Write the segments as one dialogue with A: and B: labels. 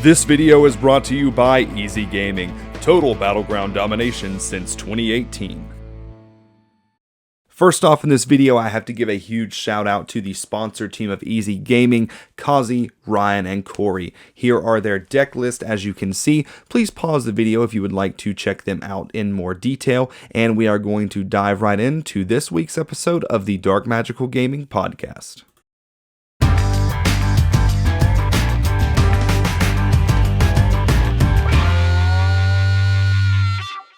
A: This video is brought to you by EZGAMING, total battleground domination since 2018. First off in this video, I have to give a huge shout out to the sponsor team of EZGAMING, Kazi, Ryan, and Corey. Here are their deck list as you can see. Please pause the video if you would like to check them out in more detail, and we are going to dive right into this week's episode of the Dark Magical Gaming Podcast.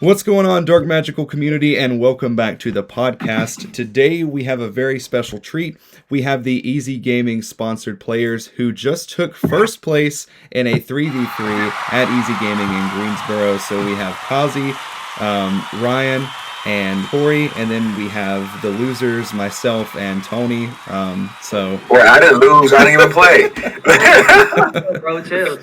A: What's going on, Dark Magical community, and welcome back to the podcast. Today we have a very special treat. We have the EZGAMING sponsored players who just took first place in a 3v3 at EZGAMING in Greensboro. So we have Kazi, Ryan, and Corey, and then we have the losers, myself and Tony. Well,
B: I didn't lose. I didn't even play.
C: Bro, chill.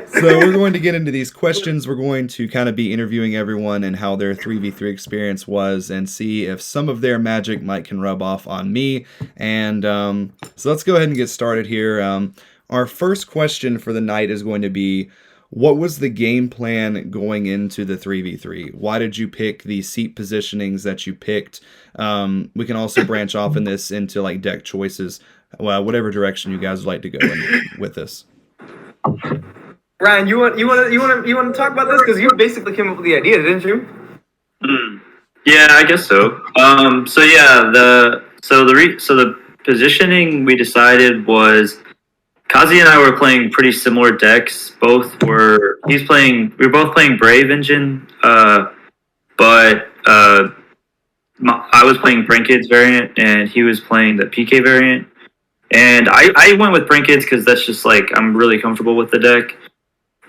A: So we're going to get into these questions. We're going to kind of be interviewing everyone and how their 3v3 experience was and see if some of their magic can rub off on me. And so let's go ahead and get started here. Our first question for the night is going to be, what was the game plan going into the 3v3? Why did you pick the seat positionings that you picked? We can also branch off in this into like deck choices, whatever direction you guys would like to go in with this.
C: Ryan, you want to talk about this because you basically came up with the idea, didn't you?
D: Yeah, I guess so. The positioning we decided was Kazi and I were playing pretty similar decks. We were both playing Brave Engine, but I was playing Brinkhead's variant and he was playing the PK variant. And I went with Brinkhead's because that's just like, I'm really comfortable with the deck.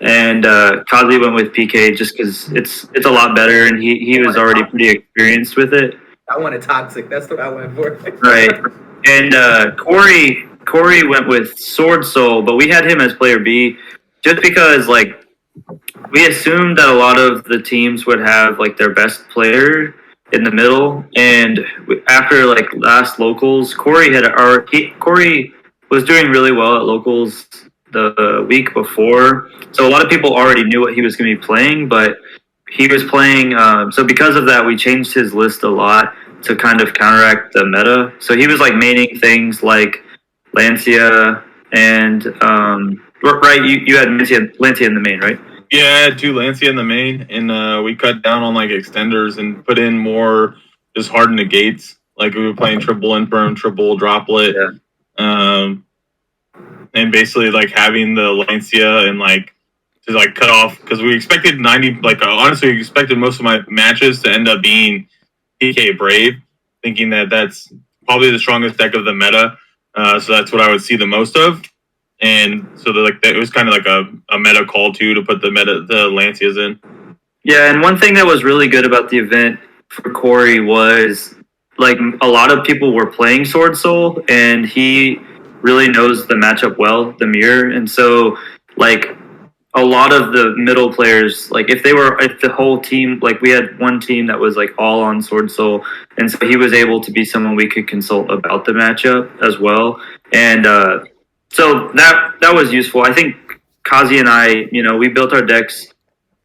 D: And Kazi went with PK just because it's a lot better and he was already pretty experienced with it.
C: I wanted Toxic. That's what I went for.
D: Right. And Corey went with Sword Soul, but we had him as player B just because, like, we assumed that a lot of the teams would have, like, their best player in the middle. And after, like, last locals, Corey was doing really well at locals the week before. So a lot of people already knew what he was going to be playing, but he was playing. So because of that, we changed his list a lot to kind of counteract the meta. So he was, like, maining things like Lancia and right, you had Lancia in the main, right?
E: Yeah, I had two Lancia in the main, and we cut down on like extenders and put in more just hard negates. Like we were playing triple infirm, triple droplet, and basically like having the Lancia and like to like cut off because we expected 90. Like honestly, we expected most of my matches to end up being PK Brave, thinking that that's probably the strongest deck of the meta. So that's what I would see the most of, and so it was kind of like a meta call too to put the Lancias in.
D: Yeah, and one thing that was really good about the event for Corey was like a lot of people were playing Sword Soul, and he really knows the matchup well, the mirror, and so like a lot of the middle players, like if the whole team, like we had one team that was like all on Sword Soul, and so he was able to be someone we could consult about the matchup as well. And so that was useful. I think Kazi and I, we built our decks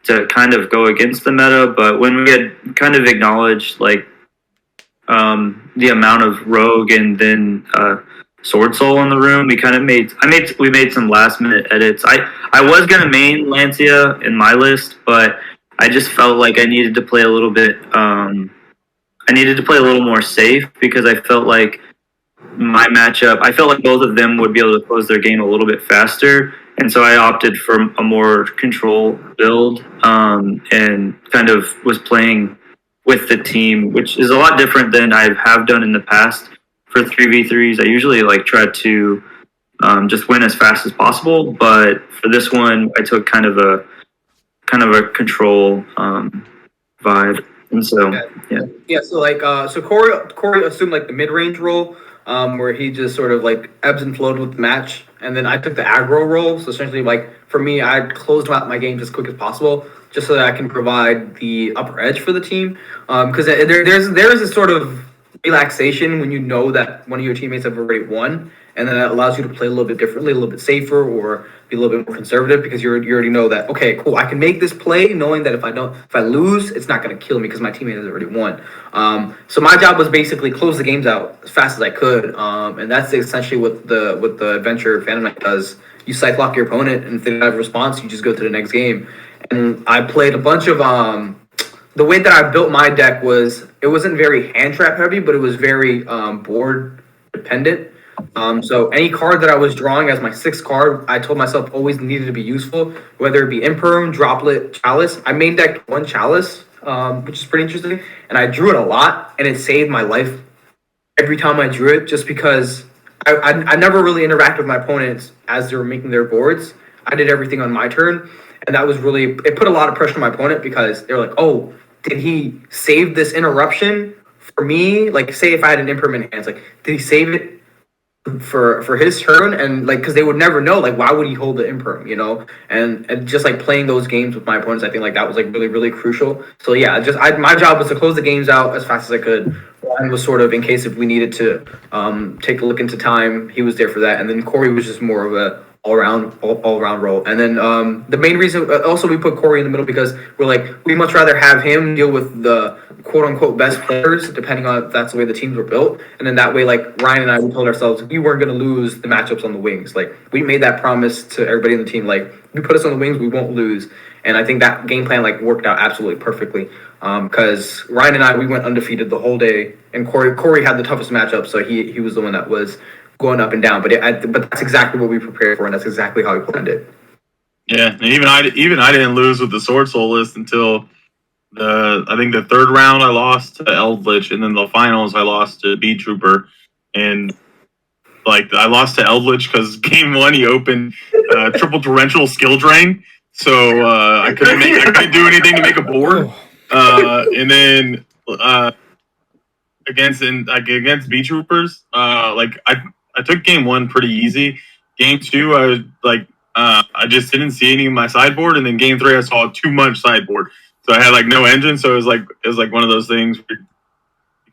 D: to kind of go against the meta, but when we had kind of acknowledged like the amount of rogue and then Sword Soul in the room, we made some last minute edits. I was gonna main Lancia in my list, but I just felt like I needed to play a little bit. I needed to play a little more safe because I felt like my matchup. I felt like both of them would be able to close their game a little bit faster, and so I opted for a more control build and kind of was playing with the team, which is a lot different than I have done in the past. For 3v3s, I usually like try to just win as fast as possible, but for this one, I took kind of a control vibe, and so
C: yeah. So like, so Corey assumed like the mid range role, where he just sort of like ebbs and flowed with the match, and then I took the aggro role. So essentially, like for me, I closed out my games as quick as possible, just so that I can provide the upper edge for the team. Because there is this sort of relaxation when you know that one of your teammates have already won, and then that allows you to play a little bit differently, a little bit safer, or be a little bit more conservative because you already know that, okay, cool, I can make this play knowing that if I lose, it's not going to kill me because my teammate has already won. So my job was basically close the games out as fast as I could, and that's essentially what the Adventure Phantom Knight does. You sight lock your opponent, and if they don't have a response, you just go to the next game. And I played a bunch of the way that I built my deck was, it wasn't very hand trap heavy, but it was very board dependent. So any card that I was drawing as my sixth card, I told myself always needed to be useful, whether it be Imperm, Droplet, Chalice. I main decked one Chalice, which is pretty interesting, and I drew it a lot, and it saved my life every time I drew it, just because I never really interacted with my opponents as they were making their boards. I did everything on my turn, and that was really, it put a lot of pressure on my opponent because they were like, oh, did he save this interruption for me? Like, say if I had an Imperm in hands, like, did he save it for his turn? And like, because they would never know, like, why would he hold the Imperm, you know? And just like playing those games with my opponents, I think like that was like really, really crucial. So yeah, my job was to close the games out as fast as I could. Ryan was sort of, in case if we needed to take a look into time, he was there for that. And then Corey was just more of a all around role. And then the main reason also we put Corey in the middle because we're like, we much rather have him deal with the quote unquote best players, depending on if that's the way the teams were built. And then that way, like Ryan and I, we told ourselves we weren't going to lose the matchups on the wings. Like, we made that promise to everybody in the team, like, you put us on the wings, we won't lose. And I think that game plan like worked out absolutely perfectly. Because Ryan and I, we went undefeated the whole day, and Corey had the toughest matchup, so he was the one that was going up and down, but that's exactly what we prepared for, and that's exactly how we planned it.
E: Yeah, and even I didn't lose with the Sword Soul list until I think the third round I lost to Eldritch, and then the finals I lost to Beat Trooper, and like I lost to Eldritch because game one he opened triple torrential skill drain, so I couldn't do anything to make a board, and then against Beat Troopers, like I took game one pretty easy. Game two, I was like, I just didn't see any of my sideboard, and then game three, I saw too much sideboard, so I had like no engine. So it was like one of those things where you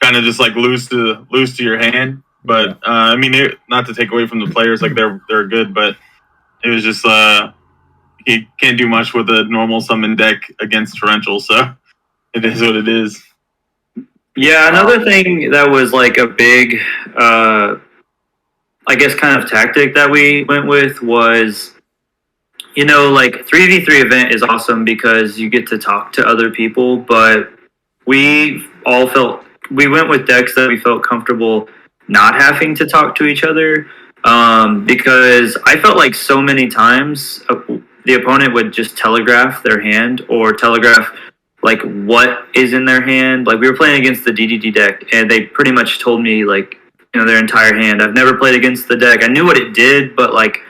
E: kind of just like lose to your hand. But I mean, not to take away from the players, like they're good, but it was just you can't do much with a normal summon deck against torrential. So it is what it is.
D: Yeah, another thing that was like a big, I guess, kind of tactic that we went with was, you know, like 3v3 event is awesome because you get to talk to other people, but we went with decks that we felt comfortable not having to talk to each other, because I felt like so many times the opponent would just telegraph their hand or telegraph like what is in their hand. Like, we were playing against the DDD deck, and they pretty much told me like, you know, their entire hand. I've never played against the deck. I knew what it did, but like,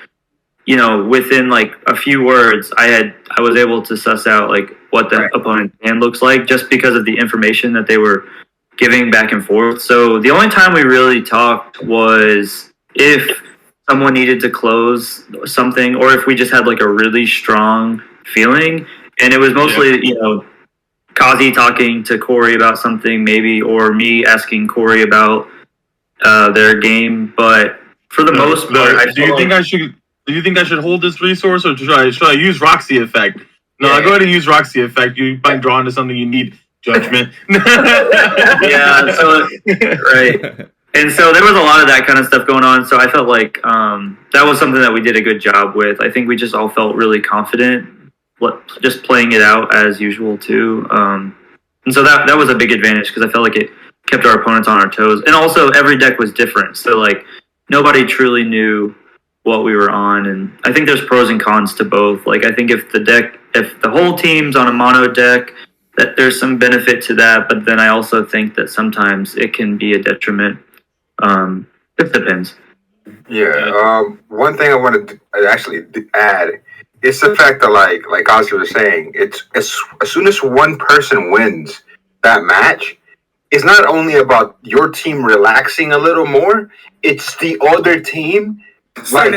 D: you know, within like a few words, I was able to suss out like what the opponent's hand looks like just because of the information that they were giving back and forth. So the only time we really talked was if someone needed to close something, or if we just had like a really strong feeling, and it was mostly, you know, Kazi talking to Corey about something maybe, or me asking Corey about their game. But for the most part,
E: do you think I should hold this resource, or should I use Roxy Effect? No, I'll go ahead and use Roxy Effect. You might draw into something you need judgment.
D: Yeah, so right. And so there was a lot of that kind of stuff going on. So I felt like that was something that we did a good job with. I think we just all felt really confident just playing it out as usual too. And so that was a big advantage because I felt like it kept our opponents on our toes. And also every deck was different. So like nobody truly knew what we were on. And I think there's pros and cons to both. Like I think if the whole team's on a mono deck, that there's some benefit to that. But then I also think that sometimes it can be a detriment. It depends.
B: Yeah. One thing I wanted to actually add is the fact that, like Kazi was saying, it's as soon as one person wins that match, it's not only about your team relaxing a little more; it's the other team, like,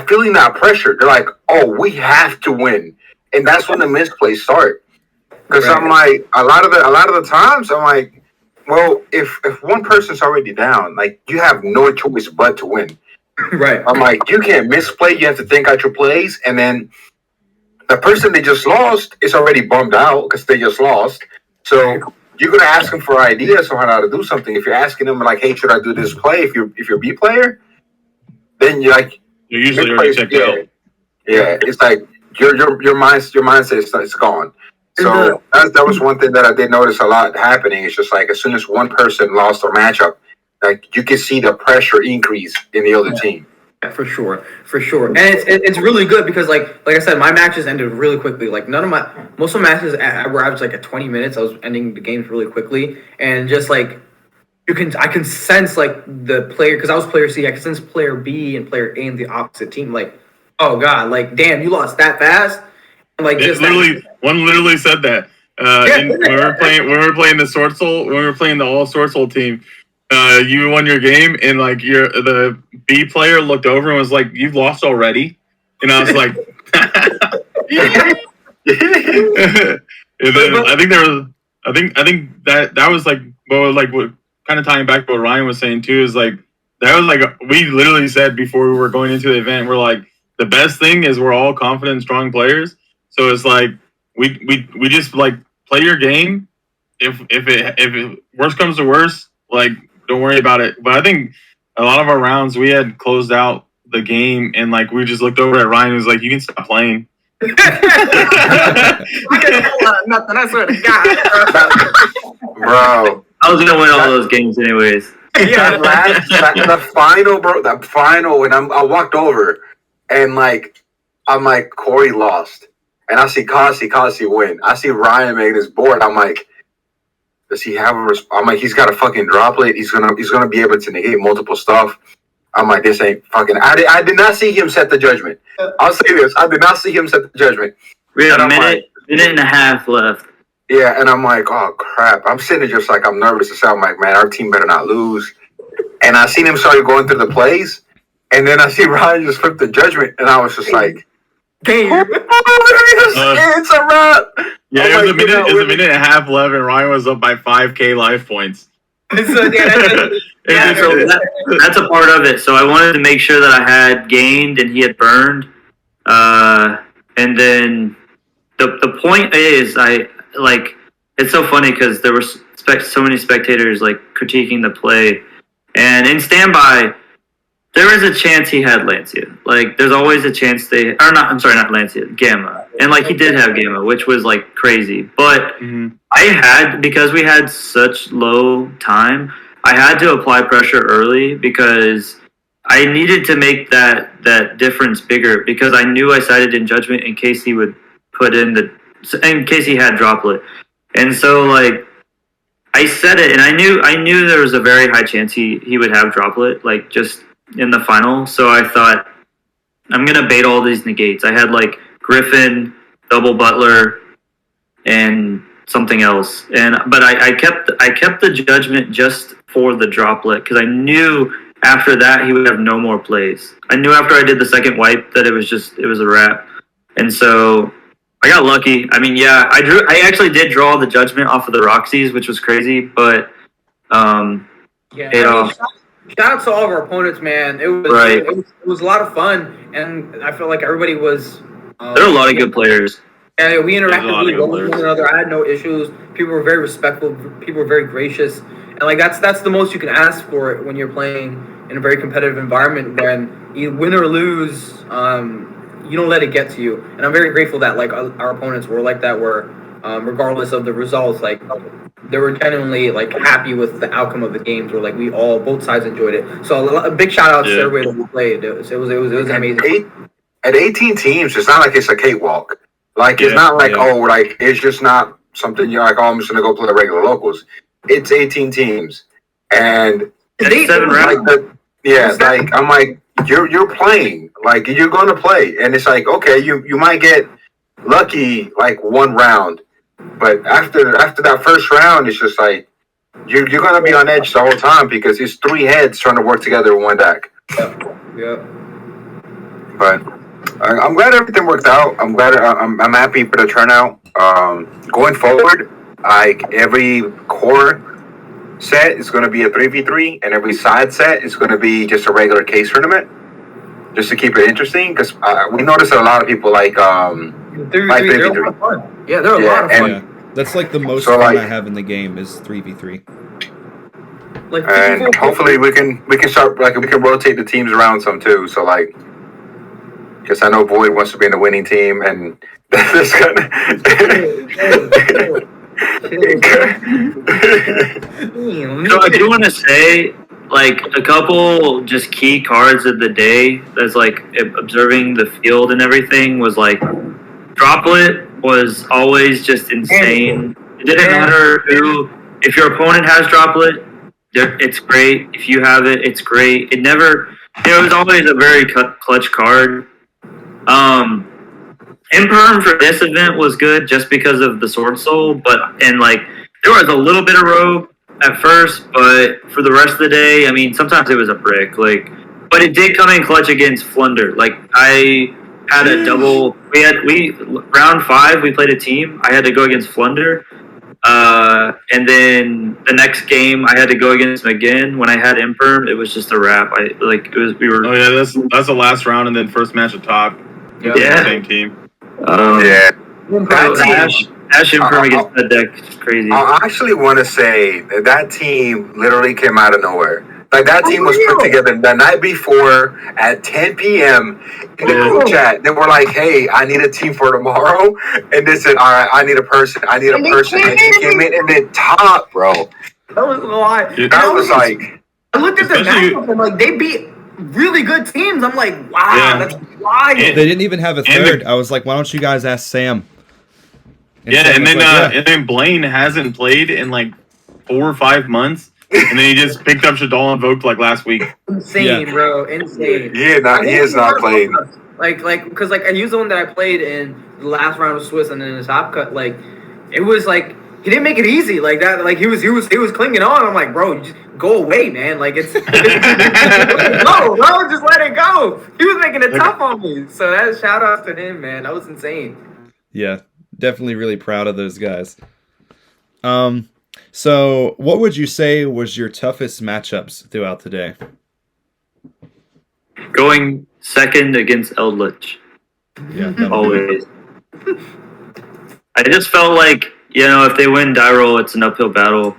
B: feeling that pressure. They're like, "Oh, we have to win," and that's when the misplays start. Because I'm like, a lot of the times, I'm like, well, if one person's already down, like you have no choice but to win.
C: Right.
B: I'm like, you can't misplay. You have to think out your plays, and then the person they just lost is already bummed out because they just lost. So you're gonna ask them for ideas on how to do something. If you're asking them like, "Hey, should I do this play?" If you're B player, then you're like,
E: You're usually already checked out.
B: yeah. It's like your mindset is gone. So that was one thing that I did notice a lot happening. It's just like as soon as one person lost their matchup, like you can see the pressure increase in the other team.
C: Yeah, for sure, and it's really good because like I said, my matches ended really quickly. Like most of my matches were average like at 20 minutes. I was ending the games really quickly, and just like I can sense like the player because I was player C. I can sense player B and player A in the opposite team. Like, oh god, like damn, you lost that fast. And, like just
E: one literally said that. When we were playing the Sword Soul, when we were playing the all Sword Soul team. You won your game, and like the B player looked over and was like, "You've lost already," and I was like, and then I think that was like, what kind of tying back to what Ryan was saying too is like that was like we literally said before we were going into the event, we're like the best thing is we're all confident, strong players, so it's like we just like play your game. If it worst comes to worst, like. Don't worry about it. But I think a lot of our rounds we had closed out the game and like we just looked over at Ryan and was like, "You can stop playing."
C: Nothing. I swear to God,
B: bro.
D: I was gonna win all those games anyways.
B: Yeah, the final, bro. The final when I walked over and like I'm like Corey lost, and I see Kazi win. I see Ryan make this board. I'm like. Does he have a I'm like, he's got a fucking droplet. He's gonna be able to negate multiple stuff. I'm like, this ain't fucking. I did not see him set the judgment. I'll say this: I did not see him set the judgment.
D: We had a minute and a half left.
B: Yeah, and I'm like, oh crap! I'm sitting there just like I'm nervous as hell. I'm like, man, our team better not lose. And I seen him start going through the plays, and then I see Ryan just flip the judgment, and I was just like, it's a wrap.
E: Yeah, it was a minute and a half left, and Ryan was up by 5K life points.
D: So that's a part of it. So I wanted to make sure that I had gained and he had burned. And then the point is, it's so funny because there were so many spectators like critiquing the play, and in standby. There is a chance he had Lancia. Like, there's always a chance not Lancia, Gamma. And, like, he did have Gamma, which was, like, crazy. But because we had such low time, I had to apply pressure early because I needed to make that difference bigger because I knew I sided in judgment in case he would in case he had droplet. And so, like, I said it, and I knew there was a very high chance he would have droplet, like, just in the final. So I thought, I'm going to bait all these negates. I had, like, Griffin, double Butler, and something else. But I kept the judgment just for the droplet because I knew after that he would have no more plays. I knew after I did the second wipe that it was a wrap. And so I got lucky. I mean, yeah, I actually did draw the judgment off of the Roxy's, which was crazy, but paid off.
C: Shout out to all of our opponents, man. It was a lot of fun, and I feel like everybody was.
D: There are a lot of good players.
C: Yeah, we interacted really well with one another. I had no issues. People were very respectful. People were very gracious, and like that's the most you can ask for when you're playing in a very competitive environment. When you win or lose, you don't let it get to you. And I'm very grateful that like our opponents were like that. Where regardless of the results, like they were genuinely like happy with the outcome of the games. Where like both sides enjoyed it. So a big shout out to everybody that played. It was amazing.
B: At 18 teams, it's not like it's a cakewalk. Like it's not like like it's just not something you're like, I'm just gonna go play the regular locals. It's 18 teams, and
D: it's 7 rounds.
B: Like I'm like you're playing, like you're gonna play, and it's like okay, you might get lucky like one round, but after that first round, it's just like you're gonna be on edge the whole time because it's 3 heads trying to work together in one deck.
C: Yeah.
B: But. I'm glad everything worked out. I'm happy for the turnout. Going forward, like every core, set is going to be a 3v3, and every side set is going to be just a regular case tournament, just to keep it interesting. Because we noticed that a lot of people like
C: 3v3, they're a lot of fun. Yeah, they're a lot of fun.
A: Yeah, that's like the most
B: So,
A: fun
B: like-
A: I have in the game is 3v3.
C: Like,
B: And hopefully we can start we can rotate the teams around some too. So like, because I know Void wants to be in the winning team, and that's gonna.
D: So I do want to say, like, a couple just key cards of the day that's like observing the field and everything was like Droplet was always just insane. It didn't matter who. If your opponent has Droplet, it's great. If you have it, it's great. It never. It was always a very clutch card. Imperm for this event was good just because of the Sword Soul, and like there was a little bit of Rogue at first, but for the rest of the day, I mean, sometimes it was a brick. Like, but it did come in clutch against Flunder. Like I had a double. We round 5 we played a team. I had to go against Flunder, and then the next game I had to go against him again. When I had Imperm, it was just a wrap. We were.
E: Oh yeah, that's the last round, and then first match at top.
D: Yeah.
E: Same team.
B: Yeah.
D: Ash Imperm against that deck is crazy.
B: I actually want to say that team literally came out of nowhere. Like that team was put together the night before at 10 p.m. in the group chat. They were like, "Hey, I need a team for tomorrow," and they said, "All right, I need a person. I need a person." And he came in and then top, bro.
C: That was a lot.
B: That was like.
C: I looked at the matchup and like they beat really good teams. I'm like, wow, that's wild.
A: They didn't even have a third. I was like, why don't you guys ask Sam?
E: And then Blaine hasn't played in like 4 or 5 months, and then he just picked up Shadol Invoked like last week.
C: Insane, bro, insane.
B: He has not played.
C: Like, because like I used the one that I played in the last round of Swiss and then his top cut. Like, it was like he didn't make it easy like that. Like he was clinging on. I'm like, bro, just go away, man. Like it's no, bro, just let it go. He was making it tough on me. So that shout out to him, man. That was insane.
A: Yeah, definitely really proud of those guys. So what would you say was your toughest matchups throughout the day?
D: Going second against Eldritch.
A: Yeah,
D: always. I just felt like, if they win die roll, it's an uphill battle.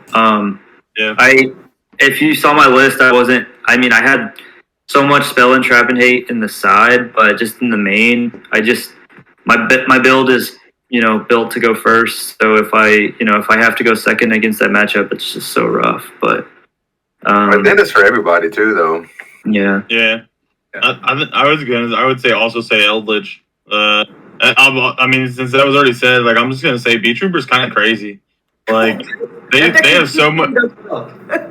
D: If you saw my list, I had so much spell and trap and hate in the side, but just in the main, my build is, built to go first. So if I have to go second against that matchup, it's just so rough. But
B: then it's for everybody too, though.
D: Yeah.
E: Yeah. I would say Eldritch. I mean, since that was already said, like I'm just gonna say B Trooper's kind of crazy. Like they have so much.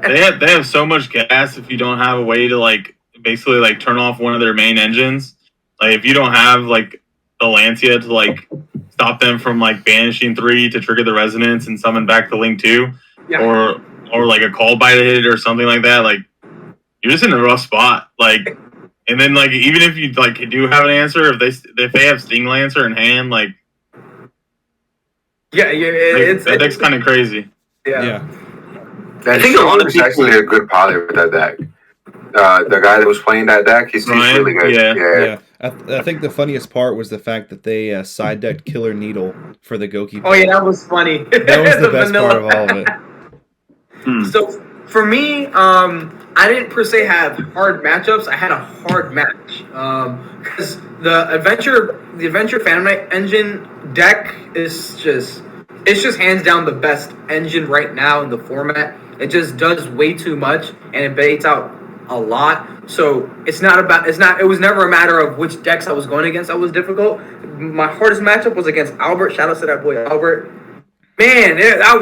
E: They have so much gas. If you don't have a way to like basically like turn off one of their main engines, like if you don't have like the Lancia to like stop them from like banishing 3 to trigger the resonance and summon back the Link 2, or like a call by hit or something like that, like you're just in a rough spot. Like. And then, like, even if you like do have an answer, if they have Sting Lancer in hand, like, that deck's kind of crazy.
B: Yeah. I think a lot of people actually a good poly with that deck. The guy that was playing that deck, he's really good.
A: Yeah. I think the funniest part was the fact that they side decked Killer Needle for the Goki.
C: Oh yeah, that was funny.
A: That was the best part of all of it.
C: So for me, I didn't per se have hard matchups. I had a hard match because the Adventure Phantom Knight engine deck is just hands down the best engine right now in the format. It just does way too much and it baits out a lot. So it was never a matter of which decks I was going against that was difficult. My hardest matchup was against Albert. Shout out to that boy Albert. Man, that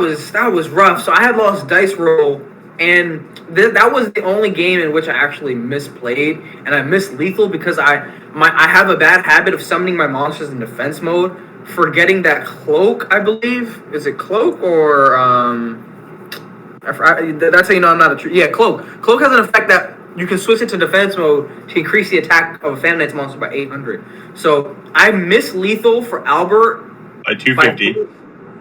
C: was rough. So I had lost dice roll. And that was the only game in which I actually misplayed, and I missed lethal because I have a bad habit of summoning my monsters in defense mode, forgetting that cloak. I believe is it cloak or that's how you know I'm not cloak. Cloak has an effect that you can switch it to defense mode to increase the attack of a Phantom Knight's monster by 800. So I missed lethal for Albert
E: by 250.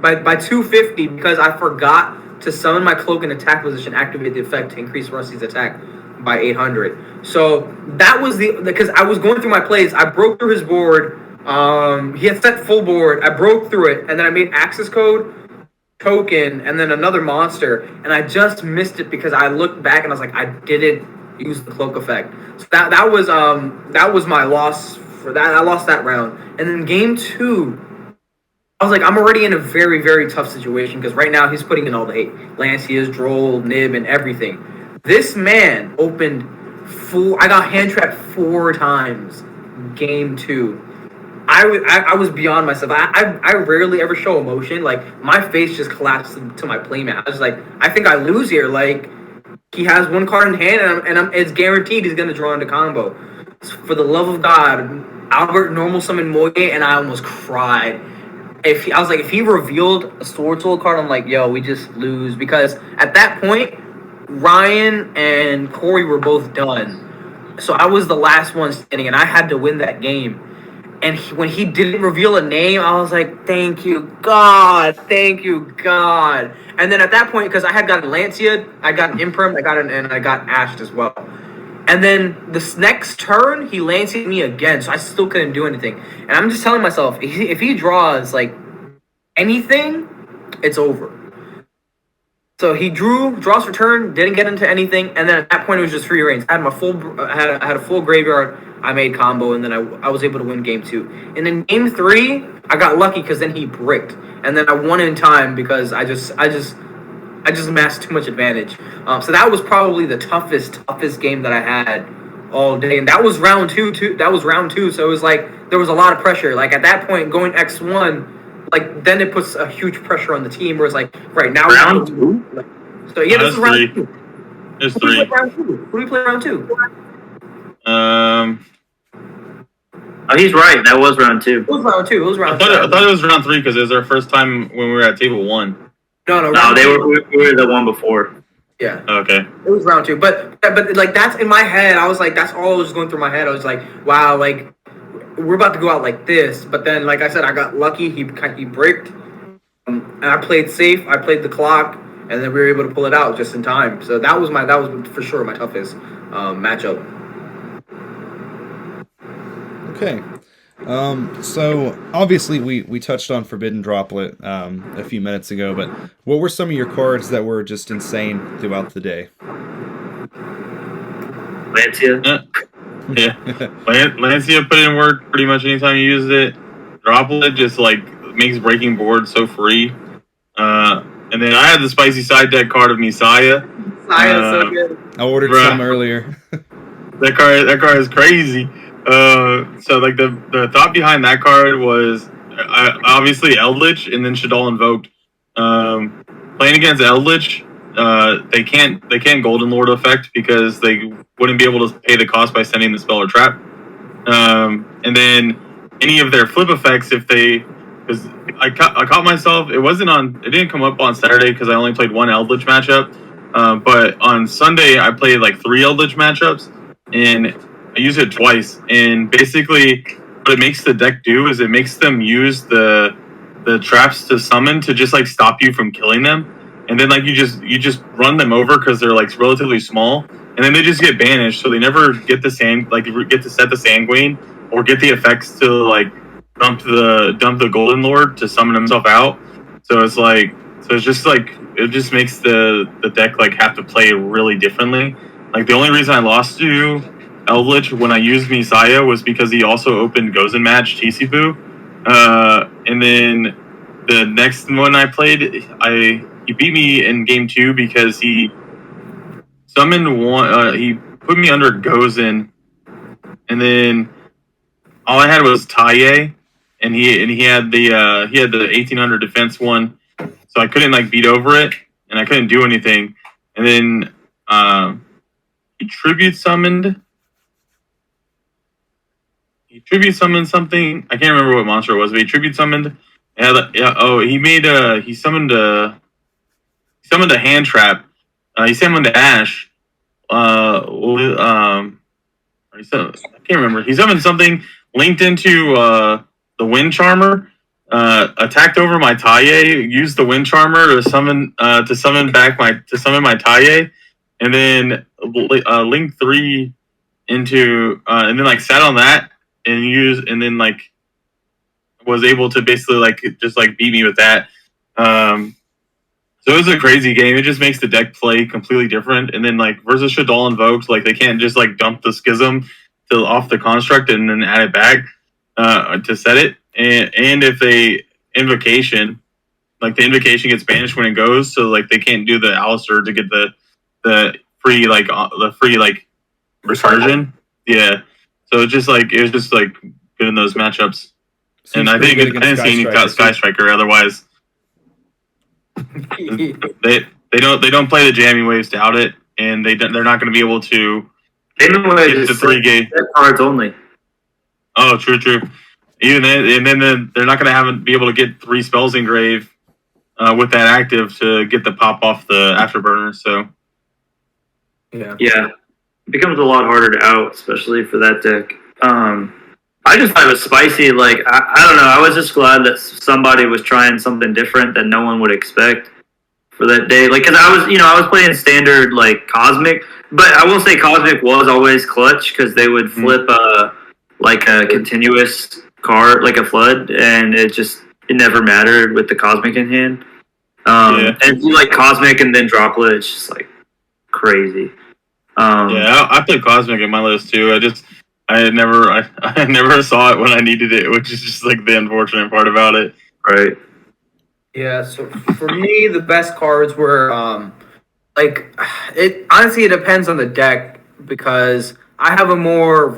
C: By 250 because I forgot to summon my cloak in attack position, activate the effect to increase Rusty's attack by 800. So that was because I was going through my plays. I broke through his board. He had set full board. I broke through it, and then I made access code, token, and then another monster, and I just missed it because I looked back and I was like, I didn't use the cloak effect. So that was my loss for that. I lost that round, and then game 2. I was like, I'm already in a very, very tough situation because right now he's putting in all the hate. Lancias, Droll, Nib, and everything. This man opened I got hand trapped 4 times. Game 2. I was beyond myself. I rarely ever show emotion. Like, my face just collapsed to my playmat. I was like, I think I lose here. Like, he has 1 card in hand, and it's guaranteed he's going to draw into combo. For the love of God, Albert normal summoned Moye, and I almost cried. I was like, if he revealed a Sword Soul card, I'm like, yo, we just lose. Because at that point, Ryan and Corey were both done. So I was the last one standing, and I had to win that game. And when he didn't reveal a name, I was like, thank you, God. Thank you, God. And then at that point, because I had gotten Lancia, I got an Imperm, and I got Ashed as well. And then this next turn, he Lancia'd me again, so I still couldn't do anything. And I'm just telling myself, if he draws, like, anything, it's over. So he draws for turn, didn't get into anything, and then at that point, it was just free reigns. I had a full graveyard, I made combo, and then I was able to win game 2. And then game 3, I got lucky because then he bricked. And then I won in time because I just amassed too much advantage. So that was probably the toughest game that I had all day. And that was round 2 too. So it was like there was a lot of pressure. Like at that point, going X1, like then it puts a huge pressure on the team. Where it's like right now
D: round 2.
C: So yeah, this is round 2.
E: There's 3.
C: Who do we play round 2?
D: Oh, he's right. That was round 2.
C: It was round 2.
E: I thought it was round 3 because it was our first time when we were at table 1.
C: No,
D: we were the one before.
C: Yeah.
E: Okay.
C: It was round 2, but like that's in my head. I was like, that's all was going through my head. I was like, wow, like we're about to go out like this. But then, like I said, I got lucky. He bricked, and I played safe. I played the clock, and then we were able to pull it out just in time. So that was for sure my toughest matchup.
A: Okay. So obviously we touched on Forbidden Droplet a few minutes ago, but what were some of your cards that were just insane throughout the day?
D: Lancia.
E: Yeah. Lancia put in work pretty much anytime you use it. Droplet just like makes breaking board so free. And then I had the spicy side deck card of Messiah.
C: So good.
A: I ordered some earlier.
E: That card is crazy. So like the thought behind that card was obviously Eldritch and then Shaddoll Invoked. Playing against Eldritch, they can't Golden Lord effect because they wouldn't be able to pay the cost by sending the spell or trap. And then any of their flip effects, because I caught myself. It didn't come up on Saturday because I only played 1 Eldritch matchup. But on Sunday I played like 3 Eldritch matchups and I used it twice, and basically what it makes the deck do is it makes them use the traps to summon to just like stop you from killing them, and then like you just run them over because they're like relatively small, and then they just get banished, so they never get the get to set the Sanguine or get the effects to like dump the Golden Lord to summon himself out. So it's just like it just makes the deck like have to play really differently. Like the only reason I lost to Eldritch when I used Messiah was because he also opened Gozen Match TC Boo. And then the next one I played, he beat me in game 2 because he summoned one. He put me under Gozen, and then all I had was Taye, and he had the 1800 defense one, so I couldn't like beat over it, and I couldn't do anything. And then he tribute summoned something. I can't remember what monster it was, but he tribute summoned. He summoned a hand trap. He summoned Ash. I can't remember. He summoned something linked into the Wind Charmer. attacked over my Taye, used the Wind Charmer to summon my Taye, and then link 3 into and then like sat on that and then like was able to basically like just like beat me with that. So it was a crazy game. It just makes the deck play completely different. And then like versus Shaddoll Invoked, like they can't just like dump the Schism off the construct and then add it back to set it. And if they invocation, like the invocation gets banished when it goes, so like they can't do the Alistair to get the free like recursion. Yeah. So it was just like good in those matchups.
A: Seems
E: and I
A: pretty
E: think
A: good
E: I
A: against
E: didn't see any Sky Striker otherwise. They don't play the jamming waves to out it, and they're not going to be able to
D: get
E: the 3 game
D: cards only.
E: Oh, true. Even then, and then they're not going to be able to get 3 spells engrave with that active to get the pop off the afterburner. So
C: Yeah.
D: It becomes a lot harder to out, especially for that deck. I just thought it was spicy. Like I don't know. I was just glad that somebody was trying something different that no one would expect for that day. Like, cause I was playing standard like Cosmic, but I will say Cosmic was always clutch because they would flip like a continuous card, like a flood, and it never mattered with the Cosmic in hand. And you like Cosmic and then Droplet, it's just like crazy.
E: I played Cosmic in my list too. I never saw it when I needed it, which is just like the unfortunate part about it.
D: Right.
C: Yeah, so for me, the best cards were like it. Honestly, it depends on the deck because I have a more.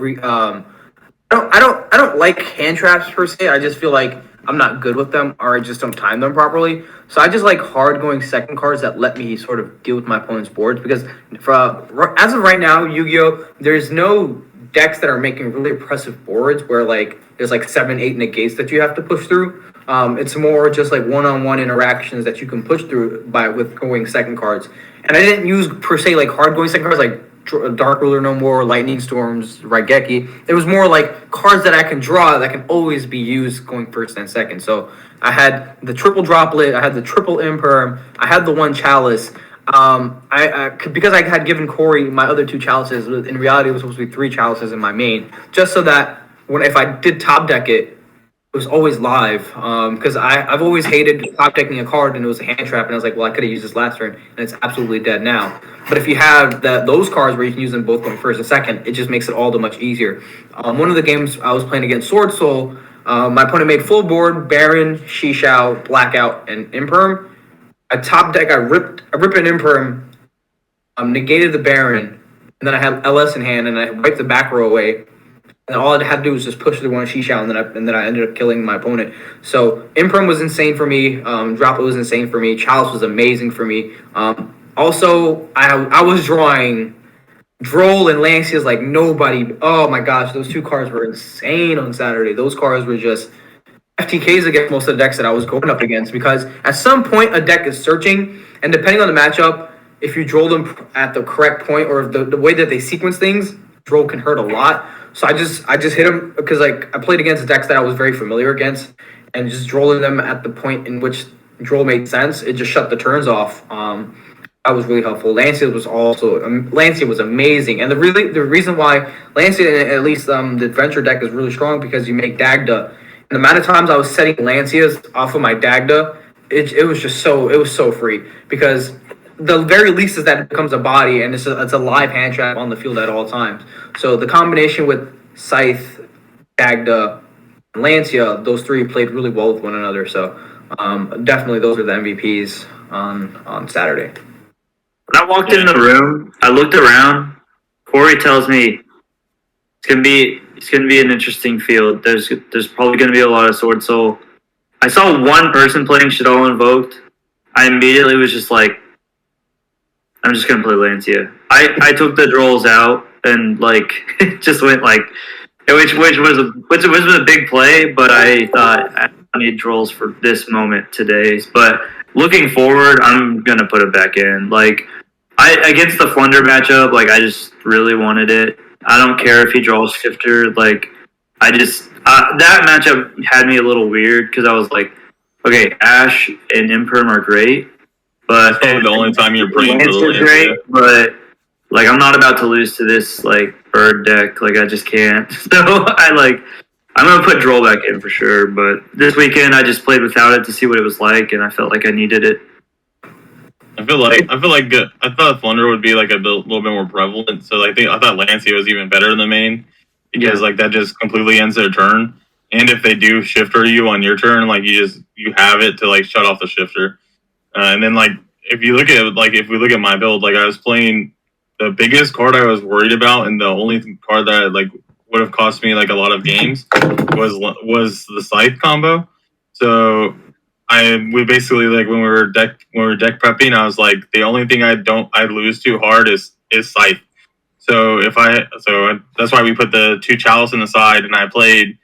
C: I don't like hand traps per se. I just feel like I'm not good with them, or I just don't time them properly. So I just like hard going second cards that let me sort of deal with my opponent's boards because as of right now, Yu-Gi-Oh, there's no decks that are making really impressive boards where like there's like 7-8 negates that you have to push through. It's more just like one-on-one interactions that you can push through with going second cards. And I didn't use per se like hard going second cards like Dark Ruler No More, Lightning Storms, Raigeki. It was more like cards that I can draw that can always be used going first and second. So I had the triple Droplet, I had the triple Imperm, I had the one Chalice. Because I had given Corey my other 2 chalices. In reality, it was supposed to be 3 chalices in my main, just so that if I did top deck it, it was always live. Because I've always hated top decking a card and it was a hand trap, and I was like, well, I could have used this last turn, and it's absolutely dead now. But if you have those cards where you can use them both going first and second, it just makes it all the much easier. One of the games I was playing against Sword Soul, my opponent made full board Baron, Shishao, Blackout, and Imperm. I top deck, I rip an Imperm, negated the Baron, and then I had LS in hand, and I wiped the back row away. And all I had to do was just push through one Shishao, and then I ended up killing my opponent. So Imperm was insane for me. Droplet was insane for me. Chalice was amazing for me. Also, I was drawing Droll and Lancias like nobody. Oh my gosh, those 2 cards were insane on Saturday. Those cards were just FTKs against most of the decks that I was going up against because at some point a deck is searching, and depending on the matchup, if you draw them at the correct point or the way that they sequence things, Droll can hurt a lot. So I just hit him because like I played against decks that I was very familiar against, and just drolling them at the point in which Droll made sense, it just shut the turns off. That was really helpful. Lancia was amazing, and the reason why Lancia, at least the adventure deck, is really strong because you make Dagda. And the amount of times I was setting Lancias off of my Dagda, it was so free because the very least is that it becomes a body and it's a live hand trap on the field at all times. So the combination with Scythe, Dagda, and Lancia, those 3 played really well with one another. So definitely those are the MVPs on Saturday.
D: When I walked in the room, I looked around. Corey tells me it's gonna be an interesting field. There's probably gonna be a lot of Sword Soul. I saw one person playing Shaddoll Invoked. I immediately was just like, I'm just gonna play Lancia. I took the Drolls out and like just went like, which was a big play, but I thought I need Drolls for this moment today. But looking forward, I'm gonna put it back in. Like against the Flunder matchup, like I just really wanted it. I don't care if he draws Shifter. Like I That matchup had me a little weird because I was like, okay, Ash and Imperm are great, but
E: That's probably the only time you're praying for the
D: Lance is
E: Lancia.
D: great, but like I'm not about to lose to this like bird deck. Like I just can't. So I'm gonna put Droll back in for sure. But this weekend I just played without it to see what it was like, and I felt like I needed it.
E: I thought Thunder would be like a little bit more prevalent. So I thought Lancia was even better in the main because like that just completely ends their turn. And if they do shifter you on your turn, like you have it to like shut off the shifter. And then like if we look at my build, like I was playing the biggest card I was worried about, and the only card that like would have cost me like a lot of games was the Scythe combo. So we basically like when we were deck prepping, I was like the only thing I lose too hard is Scythe. So that's why we put the 2 Chalice in the side, and I played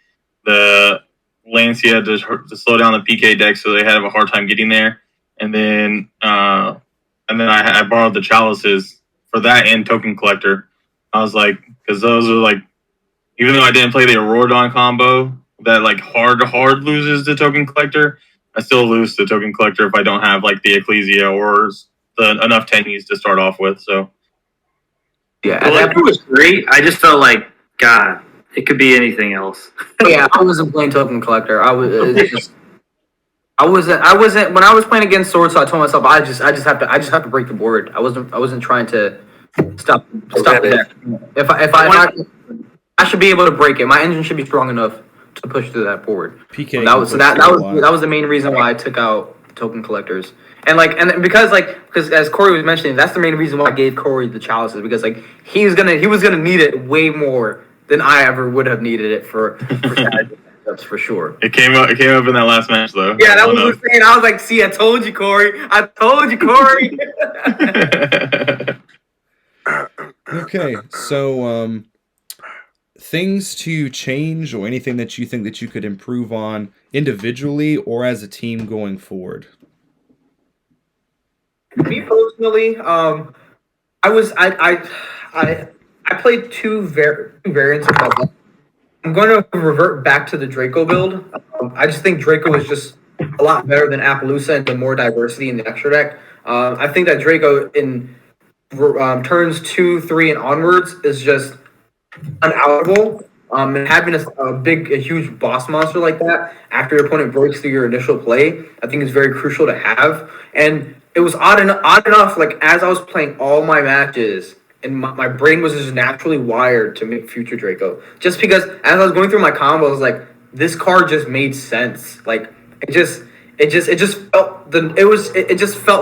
E: the Lancia to slow down the PK deck, so they had a hard time getting there. And then I borrowed the Chalices for that and Token Collector. I was like, because those are like, even though I didn't play the Auroradon combo that like hard loses the Token Collector, I still lose the Token Collector if I don't have like the Ecclesia or enough tennies to start off with. So
C: Yeah,
D: Collector was great. I just felt like, God, it could be anything else.
C: yeah, I wasn't playing Token Collector. I wasn't when I was playing against Sword. So I told myself I just have to break the board. I wasn't trying to stop the deck. If I should be able to break it. My engine should be strong enough to push through that board.
A: PK.
C: That was the main reason why I took out Token Collectors. And because as Corey was mentioning, that's the main reason why I gave Corey the Chalices, because like he was gonna need it way more than I ever would have needed it for matchups for sure.
E: it came up in that last match though.
C: Yeah, that was insane. I was like, see, I told you, Corey.
A: Okay, so things to change or anything that you think that you could improve on individually or as a team going forward?
C: Me personally, I played two variants of my deck. I'm going to revert back to the Draco build. I just think Draco is just a lot better than Appaloosa and the more diversity in the extra deck. I think that Draco in turns 2, 3, and onwards is just unoutable. And having a huge boss monster like that after your opponent breaks through your initial play, I think is very crucial to have. And it was odd enough, like as I was playing all my matches, and my brain was just naturally wired to make Future Draco. Just because as I was going through my combos, like this card just made sense. Like it just felt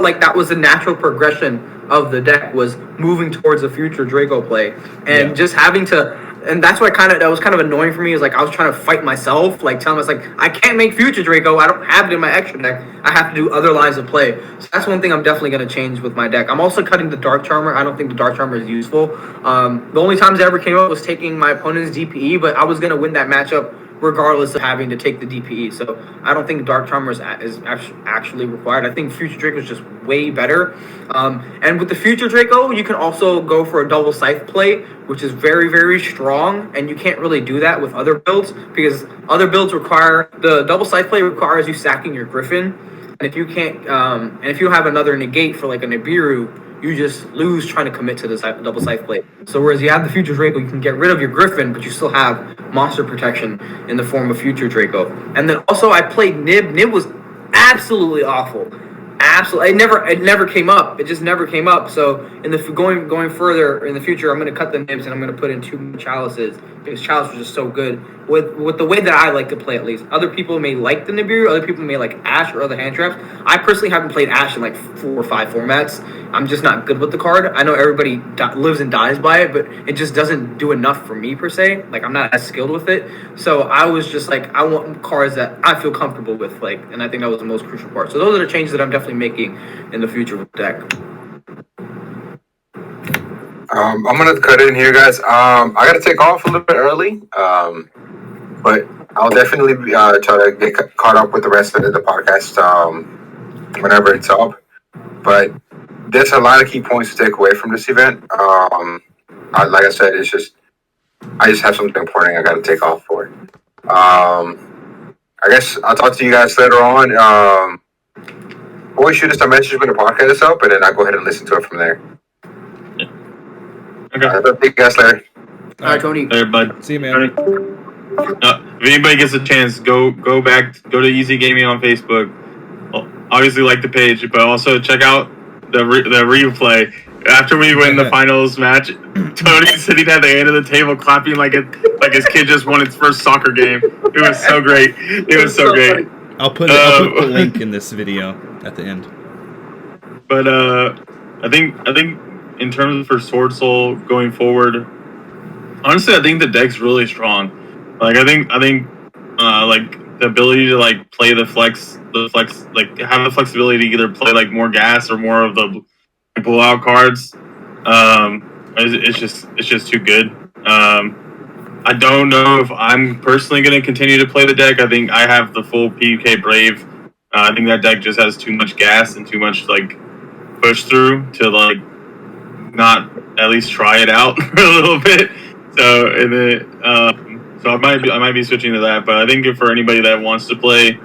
C: like that was the natural progression of the deck, was moving towards a Future Draco play, and just having to. And that's why that was kind of annoying for me, is like I was trying to fight myself, like telling myself like I can't make Future Draco, I don't have it in my extra deck, I have to do other lines of play. So that's one thing I'm definitely going to change with my deck. I'm also cutting the Dark Charmer. I don't think the Dark Charmer is useful. The only times it ever came up was taking my opponent's DPE, but I was going to win that matchup regardless of having to take the DPE. So I don't think Dark Charmer is actually required. I think Future Draco is just way better. And with the Future Draco, you can also go for a double Scythe play, which is very, very strong, and you can't really do that with other builds, because other builds require, the double Scythe play requires you sacking your Griffin, and if you can't, and if you have another negate for like a Nibiru, you just lose trying to commit to the double Scythe play. So whereas you have the Future Draco, you can get rid of your Griffin, but you still have monster protection in the form of Future Draco. And then also I played Nib. Nib was absolutely awful. Absolutely, it never came up. It just never came up. So in the going further in the future, I'm going to cut the Nibs and I'm going to put in 2 Chalices, because Chalice was just so good with the way that I like to play. At least other people may like the Nibiru, other people may like Ash or other hand traps. I personally haven't played Ash in like 4 or 5 formats. I'm just not good with the card. I know everybody lives and dies by it, but it just doesn't do enough for me per se. Like I'm not as skilled with it. So I was just like, I want cards that I feel comfortable with, like, and I think that was the most crucial part. So those are the changes that I'm definitely making in the future with the deck.
B: I'm gonna cut in here, guys. I gotta take off a little bit early, but I'll definitely try to get caught up with the rest of the podcast whenever it's up. But there's a lot of key points to take away from this event. Like I said, I just have something important I gotta take off for. I guess I'll talk to you guys later on. Always shoot us a message when the podcast is up, and then I'll go ahead and listen to it from there.
E: Okay.
B: Thank you guys later.
C: All right, Tony.
E: There, bud.
A: See you, man.
E: If anybody gets a chance, go to Easy Gaming on Facebook. Well, obviously, like the page, but also check out the replay. After we win the finals match, Tony's sitting at the end of the table clapping like his kid just won its first soccer game. It was so great. It was so great.
A: I'll put the link in this video at the end.
E: But I think in terms of for Sword Soul going forward, honestly, I think the deck's really strong. Like I think like the ability to like play the flex, like have the flexibility to either play like more gas or more of the blowout cards. It's just too good. I don't know if I'm personally going to continue to play the deck. I think I have the full PUK Brave. I think that deck just has too much gas and too much like push through to like not at least try it out for a little bit. So so I might be switching to that. But I think if for anybody that wants to play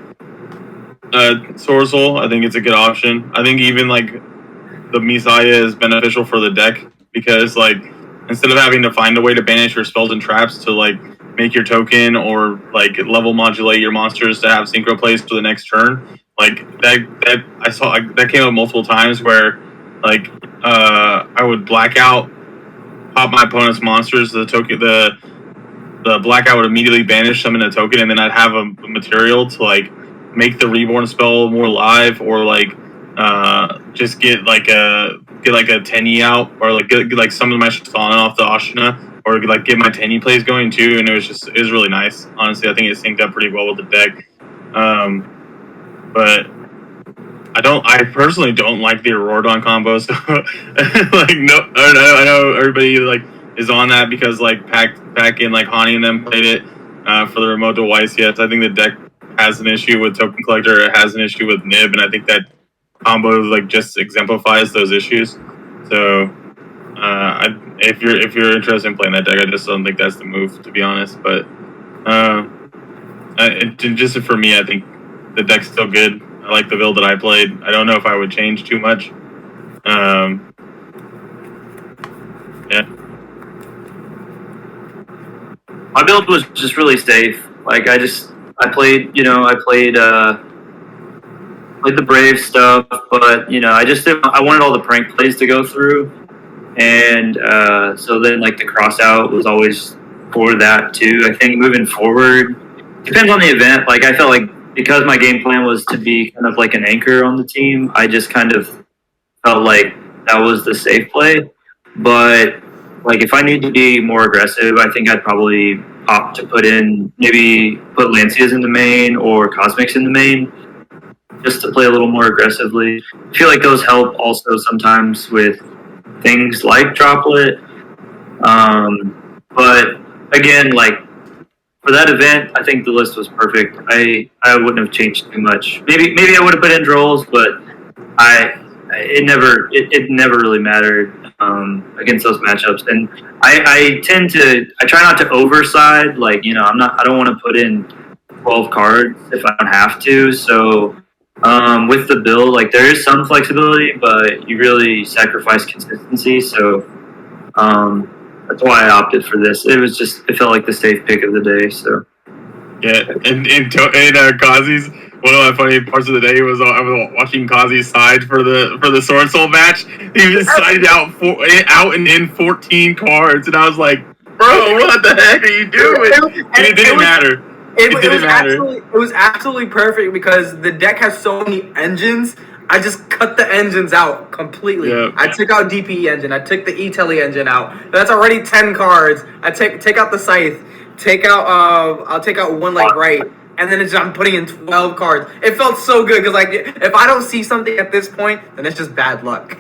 E: Sword Soul, I think it's a good option. I think even like the Misaya is beneficial for the deck because like instead of having to find a way to banish your spells and traps to like make your token or like level modulate your monsters to have synchro plays for the next turn, like that I saw that came up multiple times where like I would black out, pop my opponent's monsters, the token the blackout would immediately banish summon a token, and then I'd have a material to like make the reborn spell more live or like just get like a 10E out or like get like some of my Shalana off the Ashina or like get my 10E plays going too, and it was really nice. Honestly, I think it synced up pretty well with the deck. But I personally don't like the Auroradon combo. So like I know everybody like is on that because like back in like Hani and them played it for the remote to YCS. I think the deck has an issue with Token Collector. It has an issue with Nib, and I think that combo like just exemplifies those issues. So if you're interested in playing that deck, I just don't think that's the move, to be honest. But just for me, I think the deck's still good. I like the build that I played. I don't know if I would change too much. Yeah.
D: My build was just really safe. Like I played the Brave stuff, but I wanted all the prank plays to go through, and so then like the cross out was always for that too. I think moving forward depends on the event. Like I felt like because my game plan was to be kind of like an anchor on the team, I just kind of felt like that was the safe play. But like if I need to be more aggressive, I think I'd probably opt to put Lancias in the main or Cosmics in the main, just to play a little more aggressively. I feel like those help also sometimes with things like Droplet. But again, like for that event, I think the list was perfect. I wouldn't have changed too much. Maybe I would have put in Drolls, but it never really mattered against those matchups. And I try not to overside. Like I don't want to put in 12 cards if I don't have to. So with the build, like there is some flexibility, but you really sacrifice consistency. So that's why I opted for this. It felt like the safe pick of the day. So
E: yeah, and Kazi's one of my funny parts of the day was I was watching Kazi's side for the Sword Soul match. He was sided out and in 14 cards, and I was like, bro, what the heck are you doing? And it didn't matter.
C: It was absolutely perfect because the deck has so many engines. I just cut the engines out completely. Yep. I took out DPE engine. I took the E-Tele engine out. That's already 10 cards. I take out the Scythe. I'll take out one like right, and then I'm putting in 12 cards. It felt so good because like if I don't see something at this point, then it's just bad luck.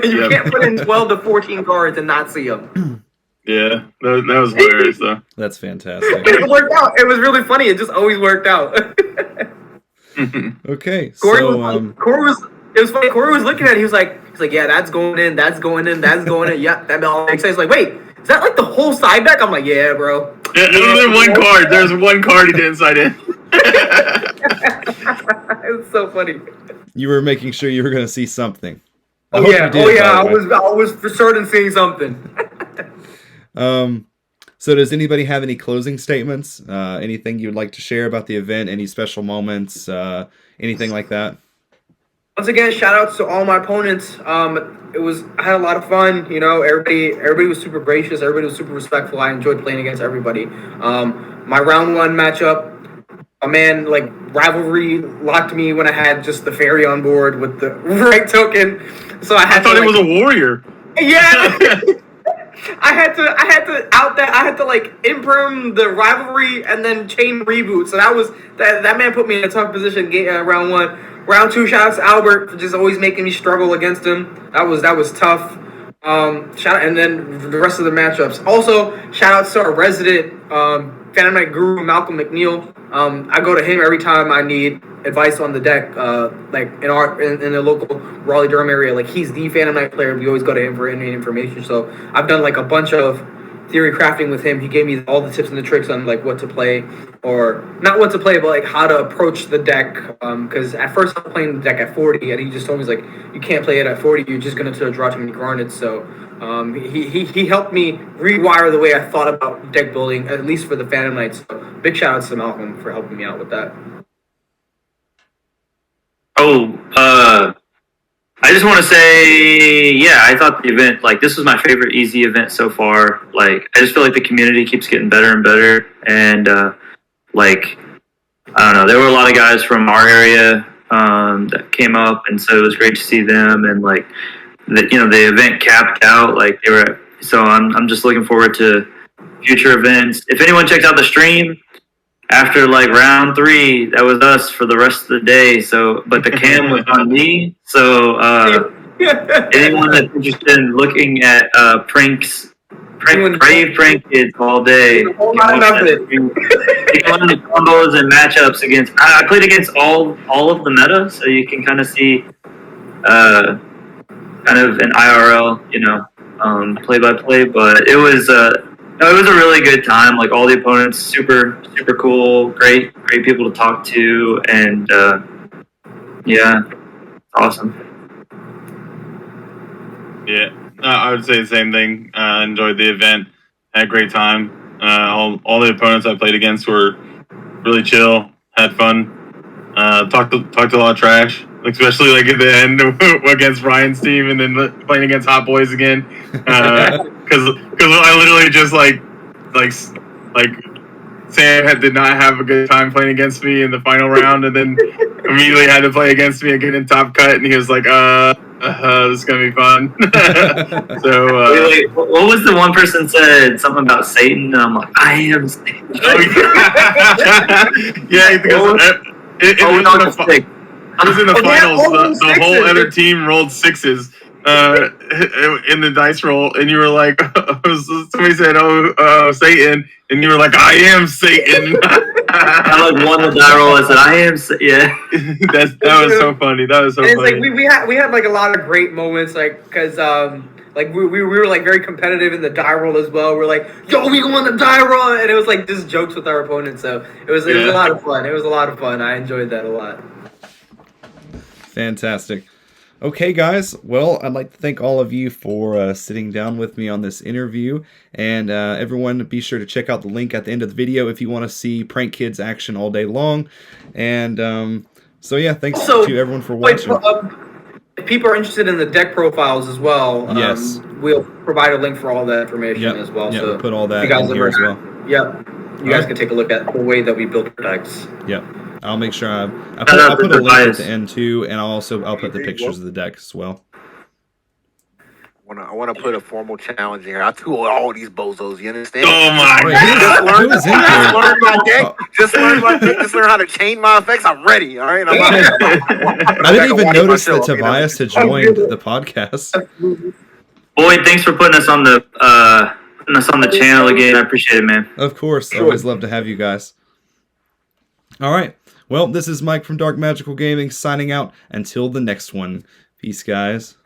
C: You can't put in 12 to 14 cards and not see them.
E: Yeah, that was hilarious though.
A: That's fantastic.
C: It worked out. It was really funny. It just always worked out.
A: Okay,
C: Corey was looking at it. He was like, yeah, that's going in, that's going in, that's going in. Yeah, that all makes sense. Like, wait, is that like the whole side deck? I'm like, yeah, bro.
E: Yeah, there's one card. There's one card he didn't side in.
C: It's so funny.
A: You were making sure you were going to see something. I
C: Oh
A: hope
C: yeah,
A: you did,
C: oh yeah.
A: by the way.
C: I was for certain seeing something.
A: So does anybody have any closing statements? Anything you would like to share about the event? Any special moments? Anything like that?
C: Once again, shout outs to all my opponents. I had a lot of fun. You know, everybody was super gracious. Everybody was super respectful. I enjoyed playing against everybody. My round one matchup, a man like rivalry locked me when I had just the fairy on board with the right token. So I
E: thought it was a warrior.
C: Yeah. I had to out that. I had to like imperm the rivalry and then chain reboot. So that man put me in a tough position. Round one, round two. Shout out to Albert for just always making me struggle against him. That was tough. And then the rest of the matchups. Also, shout out to our resident Phantom Knight guru Malcolm McNeil. I go to him every time I need advice on the deck. Like in the local Raleigh Durham area, like he's the Phantom Knight player. We always go to him for any information. So I've done like a bunch of theory crafting with him. He gave me all the tips and the tricks on like what to play, or not what to play, but like how to approach the deck. Because at first I was playing the deck at 40, and he just told me, he's like, you can't play it at 40. You're just gonna draw too many garnets. So he helped me rewire the way I thought about deck building, at least for the Phantom Knights. So big shout outs to Malcolm for helping me out with that.
D: I just want to say, yeah, I thought the event, like, this was my favorite easy event so far. Like, I just feel like the community keeps getting better and better. And, like, I don't know, there were a lot of guys from our area that came up, and so it was great to see them. And, like, the event capped out. Like, so I'm just looking forward to future events. If anyone checks out the stream, after like round 3, that was us for the rest of the day. So, but the cam was on me. So, anyone that's interested in looking at pranks, brave prank kids all day, you can learn the combos and matchups against. I played against all of the meta, so you can kind of see, kind of an IRL, play by play. But it was. No, it was a really good time. Like all the opponents, super cool, great people to talk to, and yeah, awesome.
E: Yeah, I would say the same thing. Enjoyed the event, had a great time. All the opponents I played against were really chill, had fun. Talked a lot of trash, especially like at the end against Ryan's team, and then playing against Hot Boys again. Because I literally just like Sam did not have a good time playing against me in the final round, and then immediately had to play against me again in top cut, and he was like, this is gonna be fun. So
D: wait, what was the one person said something about Satan? And I'm like, I am Satan.
E: Yeah, because it was in the finals. The whole other team rolled 6s. In the dice roll, and you were like, somebody said, Satan, and you were like, I am Satan.
D: I like won the die roll. I said, I am, yeah.
E: That was so funny. That was so
C: it's
E: funny.
C: Like we had like a lot of great moments, like because like we were like very competitive in the die roll as well. We're like, yo, we won the die roll, and it was like just jokes with our opponents. So it was a lot of fun. It was a lot of fun. I enjoyed that a lot.
A: Fantastic. Okay, guys. Well, I'd like to thank all of you for sitting down with me on this interview. And everyone, be sure to check out the link at the end of the video if you want to see Prank Kids action all day long. And so, yeah, thanks to everyone for watching.
C: If people are interested in the deck profiles as well,
A: yes,
C: we'll provide a link for all that information as well.
A: Yeah,
C: so
A: we'll put all that
C: you guys
A: in here as well.
C: Yep. You guys can take a look at the way that we build our decks.
A: Yep. I'll make sure I'll put a link at the end too, and I'll put the pictures of the deck as well.
F: I want to put a formal challenge in here. I threw all these bozos. You understand?
E: Oh my
F: God! Just learn my deck. Just learn my deck. Just learn how to chain my effects. I'm ready. All right.
A: I didn't even notice that Tobias had joined the podcast.
D: Boyd, thanks for putting us on the channel again. I appreciate it, man.
A: Of course, always love to have you guys. All right. Well, this is Mike from Dark Magical Gaming signing out until the next one. Peace, guys.